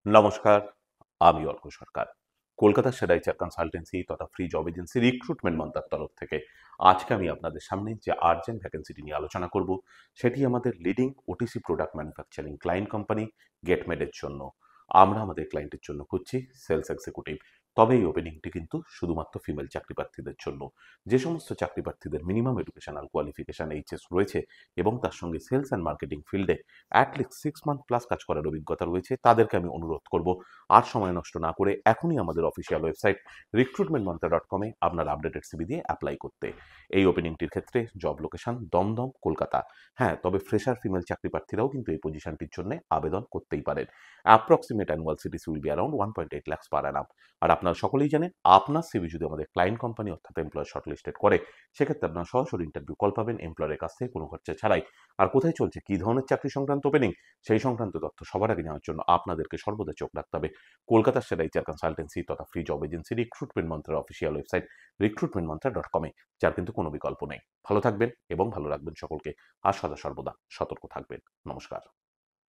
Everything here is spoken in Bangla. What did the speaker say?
নমস্কার, আমি অর্ক সরকার। কলকাতার সেরা এইচআর কনসালটেন্সি তথা ফ্রি জব এজেন্সি রিক্রুটমেন্ট মন্ত্রার তরফ থেকে আজকে আমি আপনাদের সামনে যে আর্জেন্ট ভ্যাকেন্সিটি নিয়ে আলোচনা করব সেটি আমাদের leading OTC product manufacturing client company গেটমেডের জন্য। আমরা আমাদের ক্লায়েন্টের জন্য খুঁজছি সেলস এক্সিকিউটিভ। তবে এই ওপেনিংটি কিন্তু শুধুমাত্র ফিমেল চাকরি প্রার্থীদের জন্য। যে সমস্ত চাকরি প্রার্থীদের মিনিমাম এডুকেশনাল কোয়ালিফিকেশন এইচএস রয়েছে এবং তার সঙ্গে সেলস অ্যান্ড মার্কেটিং ফিল্ডে অ্যাটলিস্ট 6 মান্থ প্লাস কাজ করার অভিজ্ঞতা রয়েছে তাদেরকে আমি অনুরোধ করব আর সময় নষ্ট না করে এখনই আমাদের অফিসিয়াল ওয়েবসাইট recruitmentmantra.com এ আপনার আপডেটেড সিভি দিয়ে অ্যাপ্লাই করতে। এই ওপেনিংটির ক্ষেত্রে জব লোকেশন দমদম, কলকাতা। হ্যাঁ, তবে ফ্রেশার ফিমেল চাকরি প্রার্থীরাও কিন্তু এই পজিশনটির জন্য আবেদন করতেই পারেন। Approximate annual CTC will be around 1.8 lakhs পার অ্যানাম। আর আপনারা সকলেই জানেন আপনার সিভি যদি আমাদের ক্লায়েন্ট কোম্পানি অর্থাৎ এমপ্লয়ার শর্টলিস্টেড করে সেক্ষেত্রে আপনারা সরাসরি ইন্টারভিউ কল পাবেন এমপ্লয়ারের কাছ থেকে কোনো খরচা ছাড়াই। আর কোথায় চলছে কী ধরনের চাকরি সংক্রান্ত ওপেনিং সেই সংক্রান্ত তথ্য সবার আগে নেওয়ার জন্য আপনাদেরকে সর্বদা চোখ রাখতে হবে কলকাতার সেরা এইচআর কনসালটেন্সি তথা ফ্রি জব এজেন্সি রিক্রুটমেন্ট মন্ত্রের অফিসিয়াল ওয়েবসাইট recruitmentmantra.com এ, যার কিন্তু কোনো বিকল্প নেই। ভালো থাকবেন এবং ভালো রাখবেন সকলকে, আর সদা সর্বদা সতর্ক থাকবেন। নমস্কার।